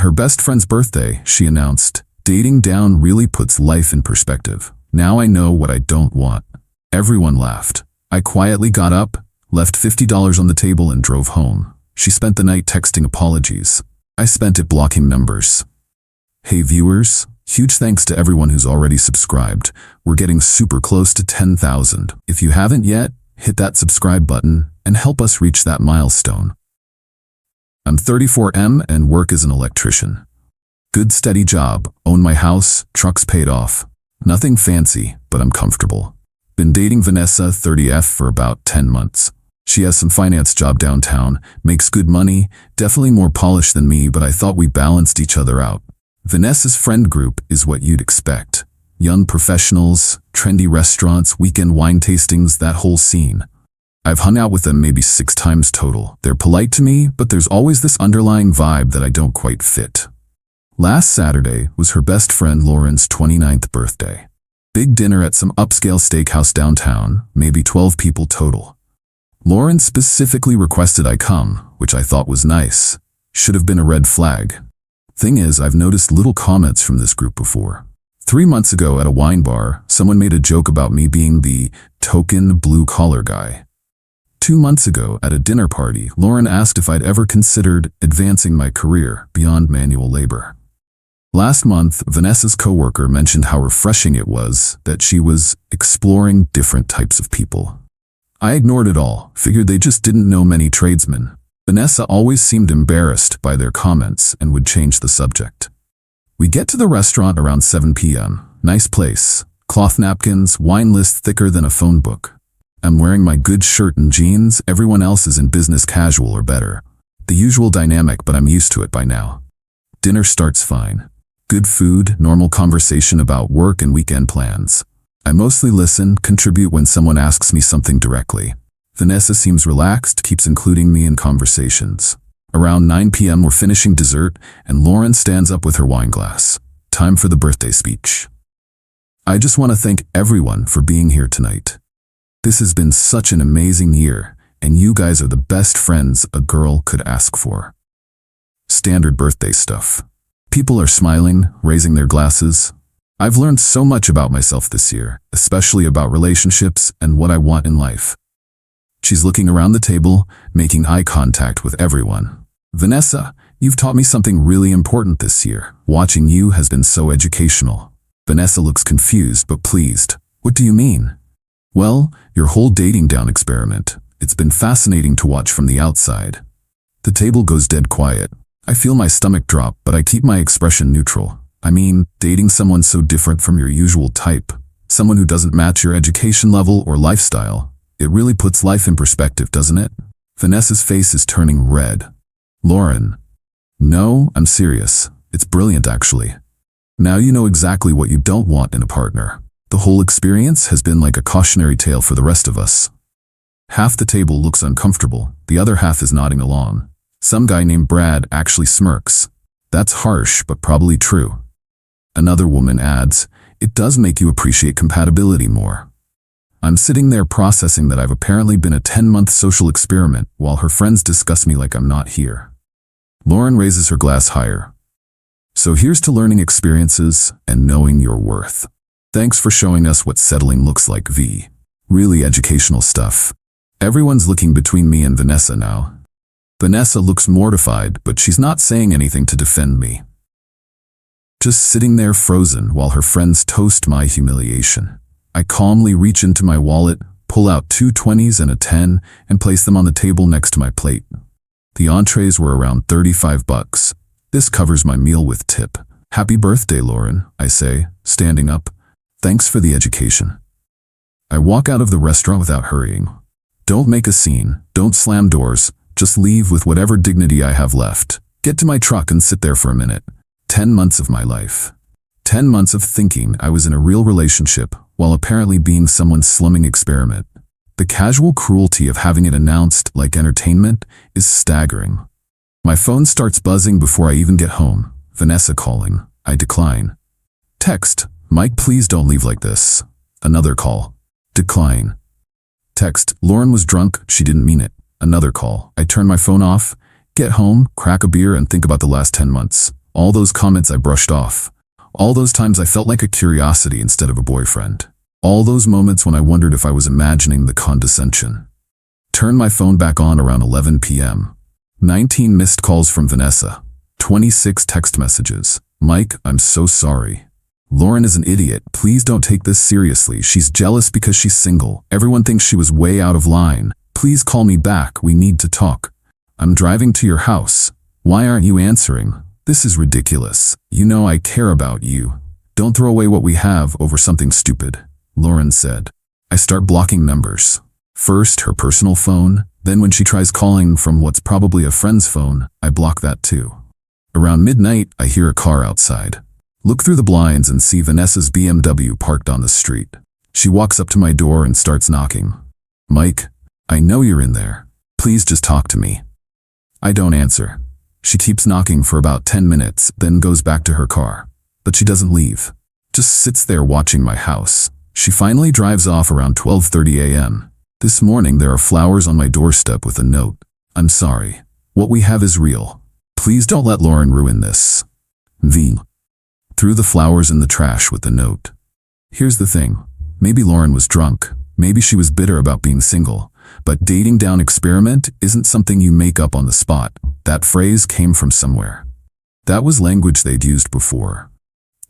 her best friend's birthday, she announced, "Dating down really puts life in perspective. Now I know what I don't want." Everyone laughed. I quietly got up, left $50 on the table and drove home. She spent the night texting apologies. I spent it blocking numbers. Hey viewers, huge thanks to everyone who's already subscribed. We're getting super close to 10,000. If you haven't yet, hit that subscribe button and help us reach that milestone. I'm 34M and work as an electrician. Good steady job, own my house, trucks paid off. Nothing fancy, but I'm comfortable. Been dating Vanessa, 30F, for about 10 months. She has some finance job downtown, makes good money, definitely more polished than me, but I thought we balanced each other out. Vanessa's friend group is what you'd expect. Young professionals, trendy restaurants, weekend wine tastings, that whole scene. I've hung out with them maybe 6 times total. They're polite to me, but there's always this underlying vibe that I don't quite fit. Last Saturday was her best friend Lauren's 29th birthday. Big dinner at some upscale steakhouse downtown, maybe 12 people total. Lauren specifically requested I come, which I thought was nice. Should have been a red flag. Thing is, I've noticed little comments from this group before. 3 months ago at a wine bar, someone made a joke about me being the token blue-collar guy. 2 months ago at a dinner party, Lauren asked if I'd ever considered advancing my career beyond manual labor. Last month, Vanessa's coworker mentioned how refreshing it was that she was exploring different types of people. I ignored it all, figured they just didn't know many tradesmen. Vanessa always seemed embarrassed by their comments and would change the subject. We get to the restaurant around 7 p.m. Nice place. Cloth napkins, wine list thicker than a phone book. I'm wearing my good shirt and jeans, everyone else is in business casual or better. The usual dynamic, but I'm used to it by now. Dinner starts fine. Good food, normal conversation about work and weekend plans. I mostly listen, contribute when someone asks me something directly. Vanessa seems relaxed, keeps including me in conversations. Around 9 p.m. we're finishing dessert, and Lauren stands up with her wine glass. Time for the birthday speech. I just want to thank everyone for being here tonight. This has been such an amazing year, and you guys are the best friends a girl could ask for. Standard birthday stuff. People are smiling, raising their glasses. I've learned so much about myself this year, especially about relationships and what I want in life. She's looking around the table, making eye contact with everyone. Vanessa, you've taught me something really important this year. Watching you has been so educational. Vanessa looks confused but pleased. What do you mean? Well, your whole dating down experiment. It's been fascinating to watch from the outside. The table goes dead quiet. I feel my stomach drop, but I keep my expression neutral. I mean, dating someone so different from your usual type, someone who doesn't match your education level or lifestyle, it really puts life in perspective, doesn't it? Vanessa's face is turning red. Lauren. No, I'm serious. It's brilliant, actually. Now you know exactly what you don't want in a partner. The whole experience has been like a cautionary tale for the rest of us. Half the table looks uncomfortable, the other half is nodding along. Some guy named Brad actually smirks. That's harsh, but probably true. Another woman adds, it does make you appreciate compatibility more. I'm sitting there processing that I've apparently been a 10-month social experiment while her friends discuss me like I'm not here. Lauren raises her glass higher. So here's to learning experiences and knowing your worth. Thanks for showing us what settling looks like, V. Really educational stuff. Everyone's looking between me and Vanessa now. Vanessa looks mortified, but she's not saying anything to defend me. Just sitting there frozen while her friends toast my humiliation. I calmly reach into my wallet, pull out 2 20s and a 10, and place them on the table next to my plate. The entrees were around $35. This covers my meal with tip. Happy birthday, Lauren, I say, standing up. Thanks for the education. I walk out of the restaurant without hurrying. Don't make a scene, don't slam doors, just leave with whatever dignity I have left. Get to my truck and sit there for a minute. 10 months of my life. 10 months of thinking I was in a real relationship while apparently being someone's slumming experiment. The casual cruelty of having it announced like entertainment is staggering. My phone starts buzzing before I even get home. Vanessa calling. I decline. Text. Mike, please don't leave like this. Another call. Decline. Text. Lauren was drunk, she didn't mean it. Another call. I turn my phone off, get home, crack a beer, and think about the last 10 months. All those comments I brushed off. All those times I felt like a curiosity instead of a boyfriend. All those moments when I wondered if I was imagining the condescension. Turn my phone back on around 11 p.m. 19 missed calls from Vanessa. 26 text messages. Mike, I'm so sorry. Lauren is an idiot. Please don't take this seriously. She's jealous because she's single. Everyone thinks she was way out of line. Please call me back. We need to talk. I'm driving to your house. Why aren't you answering? This is ridiculous. You know I care about you. Don't throw away what we have over something stupid, Lauren said. I start blocking numbers. First her personal phone, then when she tries calling from what's probably a friend's phone, I block that too. Around midnight, I hear a car outside. Look through the blinds and see Vanessa's BMW parked on the street. She walks up to my door and starts knocking. Mike, I know you're in there. Please just talk to me. I don't answer. She keeps knocking for about 10 minutes, then goes back to her car. But she doesn't leave. Just sits there watching my house. She finally drives off around 12:30 a.m. This morning there are flowers on my doorstep with a note. I'm sorry. What we have is real. Please don't let Lauren ruin this. V. Threw the flowers in the trash with the note. Here's the thing. Maybe Lauren was drunk. Maybe she was bitter about being single. But dating down experiment isn't something you make up on the spot. That phrase came from somewhere. That was language they'd used before.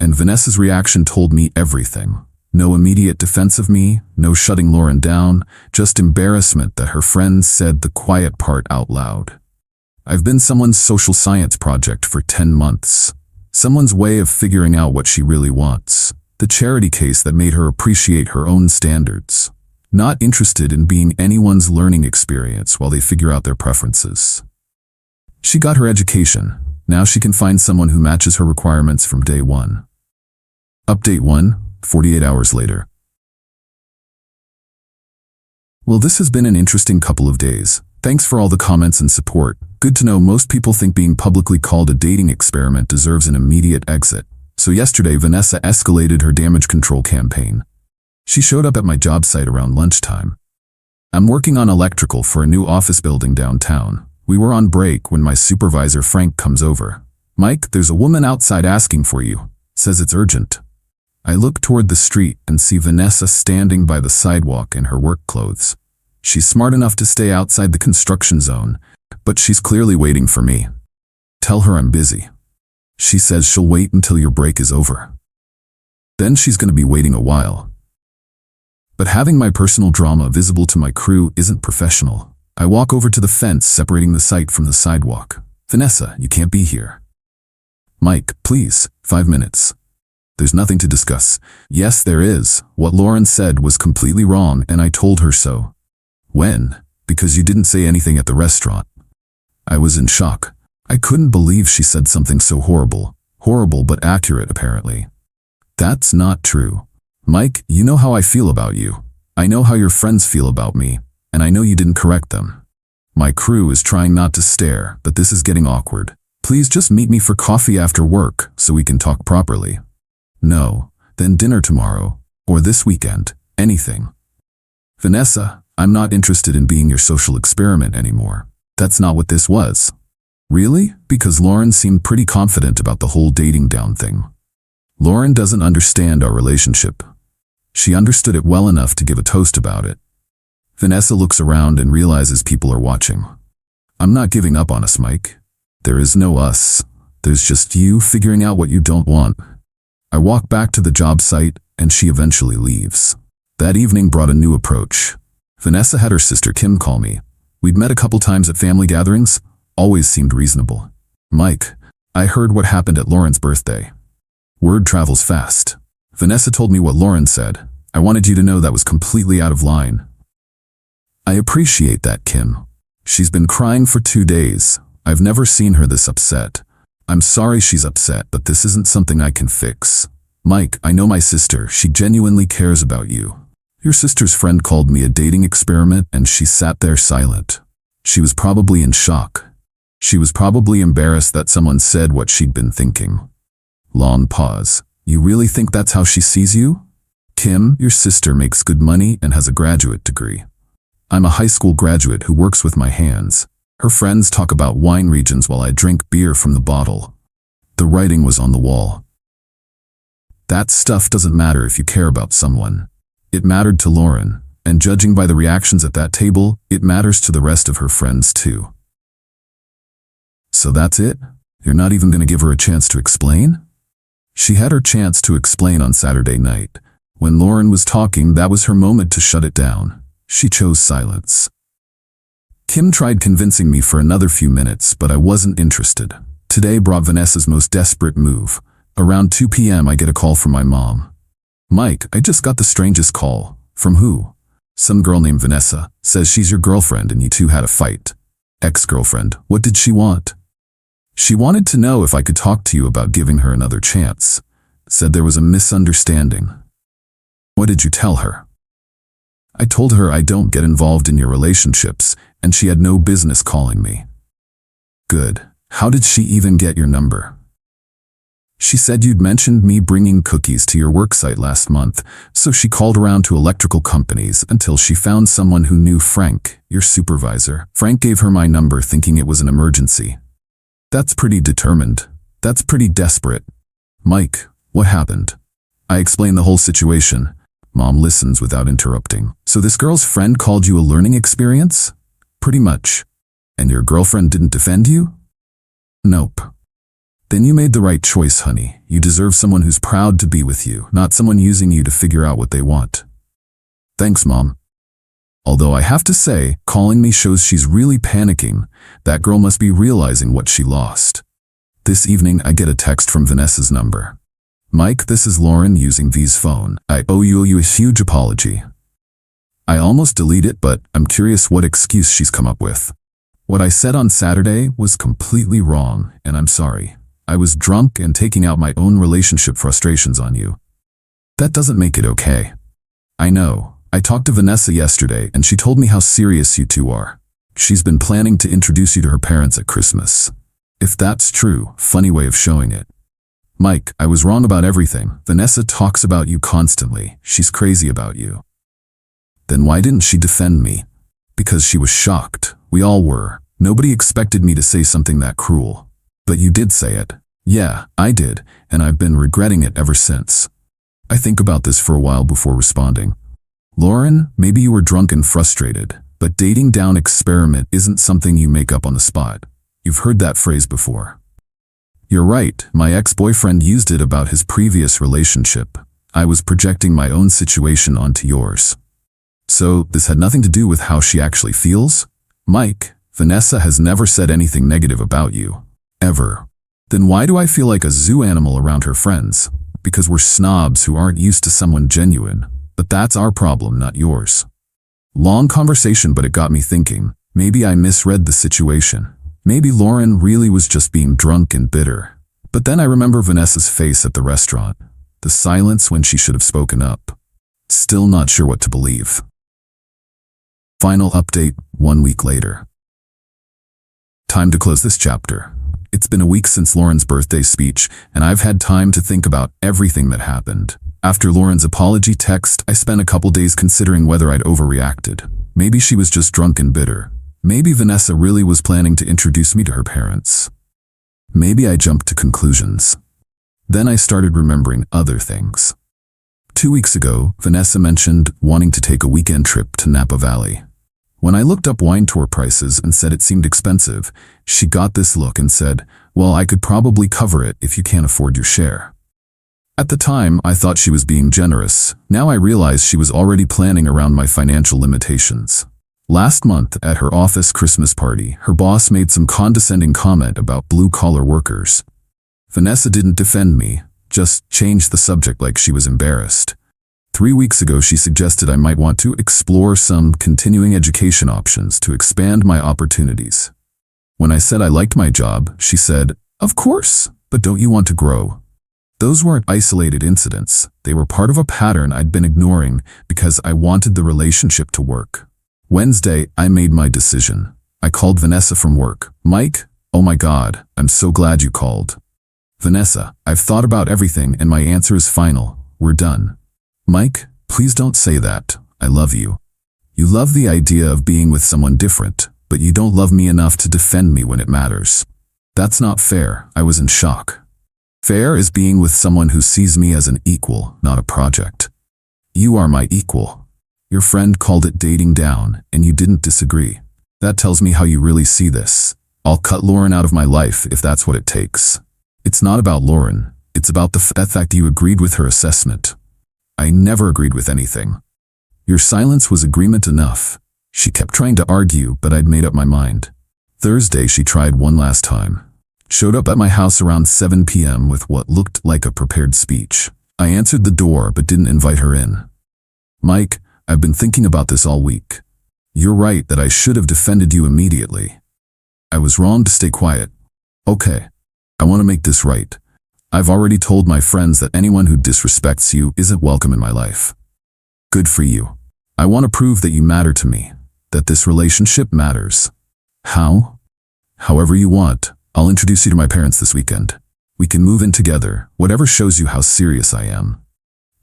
And Vanessa's reaction told me everything. No immediate defense of me, no shutting Lauren down, just embarrassment that her friends said the quiet part out loud. I've been someone's social science project for 10 months. Someone's way of figuring out what she really wants. The charity case that made her appreciate her own standards. Not interested in being anyone's learning experience while they figure out their preferences. She got her education. Now she can find someone who matches her requirements from day one. Update 1, 48 hours later. Well, this has been an interesting couple of days. Thanks for all the comments and support. Good to know most people think being publicly called a dating experiment deserves an immediate exit. So yesterday, Vanessa escalated her damage control campaign. She showed up at my job site around lunchtime. I'm working on electrical for a new office building downtown. We were on break when my supervisor Frank comes over. Mike, there's a woman outside asking for you. Says it's urgent. I look toward the street and see Vanessa standing by the sidewalk in her work clothes. She's smart enough to stay outside the construction zone, but she's clearly waiting for me. Tell her I'm busy. She says she'll wait until your break is over. Then she's going to be waiting a while. But having my personal drama visible to my crew isn't professional. I walk over to the fence separating the site from the sidewalk. Vanessa, you can't be here. Mike, please, 5 minutes. There's nothing to discuss. Yes, there is. What Lauren said was completely wrong and I told her so. When? Because you didn't say anything at the restaurant. I was in shock. I couldn't believe she said something so horrible. Horrible but accurate, apparently. That's not true. Mike, you know how I feel about you. I know how your friends feel about me, and I know you didn't correct them. My crew is trying not to stare, but this is getting awkward. Please just meet me for coffee after work so we can talk properly. No, then dinner tomorrow, or this weekend, anything. Vanessa, I'm not interested in being your social experiment anymore. That's not what this was. Really? Because Lauren seemed pretty confident about the whole dating down thing. Lauren doesn't understand our relationship. She understood it well enough to give a toast about it. Vanessa looks around and realizes people are watching. I'm not giving up on us, Mike. There is no us. There's just you figuring out what you don't want. I walk back to the job site and she eventually leaves. That evening brought a new approach. Vanessa had her sister Kim call me. We'd met a couple times at family gatherings, always seemed reasonable. Mike, I heard what happened at Lauren's birthday. Word travels fast. Vanessa told me what Lauren said. I wanted you to know that was completely out of line. I appreciate that, Kim. She's been crying for 2 days. I've never seen her this upset. I'm sorry she's upset, but this isn't something I can fix. Mike, I know my sister. She genuinely cares about you. Your sister's friend called me a dating experiment and she sat there silent. She was probably in shock. She was probably embarrassed that someone said what she'd been thinking. Long pause. You really think that's how she sees you? Kim, your sister makes good money and has a graduate degree. I'm a high school graduate who works with my hands. Her friends talk about wine regions while I drink beer from the bottle. The writing was on the wall. That stuff doesn't matter if you care about someone. It mattered to Lauren, and judging by the reactions at that table, it matters to the rest of her friends too. So that's it? You're not even going to give her a chance to explain? She had her chance to explain on Saturday night. When Lauren was talking, that was her moment to shut it down. She chose silence. Kim tried convincing me for another few minutes, but I wasn't interested. Today brought Vanessa's most desperate move. Around 2 p.m. I get a call from my mom. "Mike, I just got the strangest call." "From who?" "Some girl named Vanessa. Says she's your girlfriend and you two had a fight." "Ex-girlfriend? What did she want?" "She wanted to know if I could talk to you about giving her another chance. Said there was a misunderstanding." "What did you tell her?" "I told her I don't get involved in your relationships, and she had no business calling me." "Good. How did she even get your number?" "She said you'd mentioned me bringing cookies to your worksite last month, so she called around to electrical companies until she found someone who knew Frank, your supervisor. Frank gave her my number thinking it was an emergency." "That's pretty determined. That's pretty desperate." "Mike, what happened?" I explained the whole situation. Mom listens without interrupting. "So this girl's friend called you a learning experience?" "Pretty much." "And your girlfriend didn't defend you?" "Nope." "Then you made the right choice, honey. You deserve someone who's proud to be with you, not someone using you to figure out what they want." "Thanks, Mom." Although I have to say, calling me shows she's really panicking. That girl must be realizing what she lost. This evening, I get a text from Vanessa's number. "Mike, this is Lauren using V's phone. I owe you a huge apology." I almost delete it, but I'm curious what excuse she's come up with. "What I said on Saturday was completely wrong, and I'm sorry. I was drunk and taking out my own relationship frustrations on you." That doesn't make it okay. "I know. I talked to Vanessa yesterday, and she told me how serious you two are. She's been planning to introduce you to her parents at Christmas." If that's true, funny way of showing it. "Mike, I was wrong about everything. Vanessa talks about you constantly. She's crazy about you." "Then why didn't she defend me?" "Because she was shocked. We all were. Nobody expected me to say something that cruel." "But you did say it." "Yeah, I did, and I've been regretting it ever since." I think about this for a while before responding. "Lauren, maybe you were drunk and frustrated, but dating down experiment isn't something you make up on the spot. You've heard that phrase before." "You're right. My ex-boyfriend used it about his previous relationship. I was projecting my own situation onto yours." "So this had nothing to do with how she actually feels?" "Mike, Vanessa has never said anything negative about you. Ever." "Then why do I feel like a zoo animal around her friends?" "Because we're snobs who aren't used to someone genuine. But that's our problem, not yours." Long conversation, but it got me thinking. Maybe I misread the situation. Maybe Lauren really was just being drunk and bitter. But then I remember Vanessa's face at the restaurant. The silence when she should have spoken up. Still not sure what to believe. Final update, 1 week later. Time to close this chapter. It's been a week since Lauren's birthday speech, and I've had time to think about everything that happened. After Lauren's apology text, I spent a couple days considering whether I'd overreacted. Maybe she was just drunk and bitter. Maybe Vanessa really was planning to introduce me to her parents. Maybe I jumped to conclusions. Then I started remembering other things. 2 weeks ago, Vanessa mentioned wanting to take a weekend trip to Napa Valley. When I looked up wine tour prices and said it seemed expensive, she got this look and said, "Well, I could probably cover it if you can't afford your share." At the time, I thought she was being generous. Now I realize she was already planning around my financial limitations. Last month, at her office Christmas party, her boss made some condescending comment about blue-collar workers. Vanessa didn't defend me, just changed the subject like she was embarrassed. 3 weeks ago, she suggested I might want to explore some continuing education options to expand my opportunities. When I said I liked my job, she said, "Of course, but don't you want to grow?" Those weren't isolated incidents. They were part of a pattern I'd been ignoring because I wanted the relationship to work. Wednesday, I made my decision. I called Vanessa from work. "Mike, oh my God, I'm so glad you called." "Vanessa, I've thought about everything and my answer is final. We're done." "Mike, please don't say that. I love you. You love the idea of being with someone different, but you don't love me enough to defend me when it matters." That's not fair. I was in shock. Fair is being with someone who sees me as an equal, not a project. You are my equal. Your friend called it dating down, and you didn't disagree. That tells me how you really see this. I'll cut Lauren out of my life if that's what it takes. It's not about Lauren. It's about the fact you agreed with her assessment. I never agreed with anything. Your silence was agreement enough. She kept trying to argue, but I'd made up my mind. Thursday, she tried one last time. Showed up at my house around 7 p.m. with what looked like a prepared speech. I answered the door but didn't invite her in. Mike, I've been thinking about this all week. You're right that I should have defended you immediately. I was wrong to stay quiet. Okay, I want to make this right. I've already told my friends that anyone who disrespects you isn't welcome in my life. Good for you. I want to prove that you matter to me, that this relationship matters. How? However you want. I'll introduce you to my parents this weekend. We can move in together, whatever shows you how serious I am.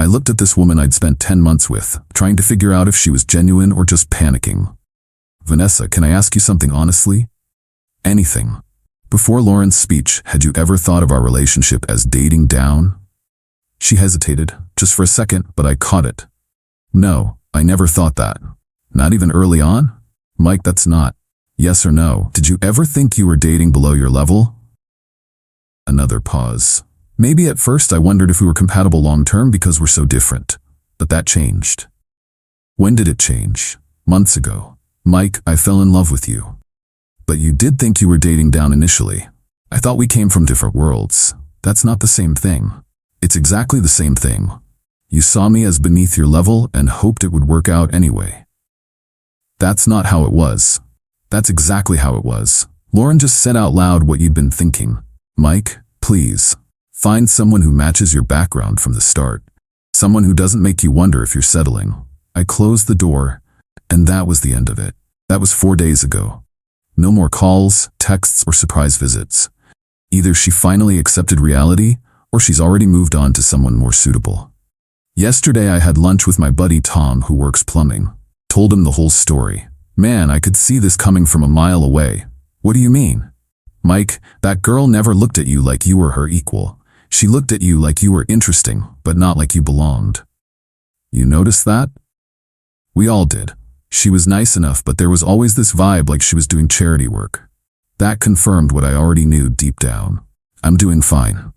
I looked at this woman I'd spent 10 months with, trying to figure out if she was genuine or just panicking. Vanessa, can I ask you something honestly? Anything. Before Lauren's speech, had you ever thought of our relationship as dating down? She hesitated, just for a second, but I caught it. No, I never thought that. Not even early on? Mike, that's not. Yes or no, did you ever think you were dating below your level? Another pause. Maybe at first I wondered if we were compatible long-term because we're so different. But that changed. When did it change? Months ago. Mike, I fell in love with you. But you did think you were dating down initially. I thought we came from different worlds. That's not the same thing. It's exactly the same thing. You saw me as beneath your level and hoped it would work out anyway. That's not how it was. That's exactly how it was. Lauren just said out loud what you'd been thinking. Mike, please. Find someone who matches your background from the start. Someone who doesn't make you wonder if you're settling. I closed the door, and that was the end of it. That was 4 days ago. No more calls, texts, or surprise visits. Either she finally accepted reality, or she's already moved on to someone more suitable. Yesterday I had lunch with my buddy Tom, who works plumbing. Told him the whole story. Man, I could see this coming from a mile away. What do you mean? Mike, that girl never looked at you like you were her equal. She looked at you like you were interesting, but not like you belonged. You noticed that? We all did. She was nice enough, but there was always this vibe like she was doing charity work. That confirmed what I already knew deep down. I'm doing fine.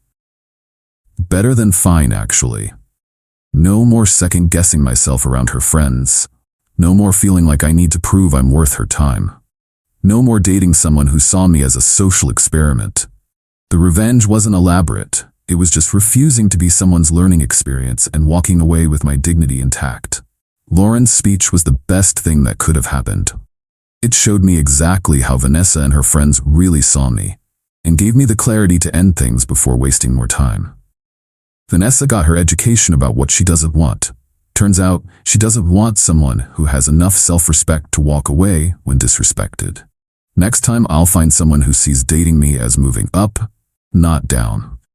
Better than fine, actually. No more second-guessing myself around her friends. No more feeling like I need to prove I'm worth her time. No more dating someone who saw me as a social experiment. The revenge wasn't elaborate. It was just refusing to be someone's learning experience and walking away with my dignity intact. Lauren's speech was the best thing that could have happened. It showed me exactly how Vanessa and her friends really saw me, and gave me the clarity to end things before wasting more time. Vanessa got her education about what she doesn't want. Turns out, she doesn't want someone who has enough self-respect to walk away when disrespected. Next time I'll find someone who sees dating me as moving up, not down.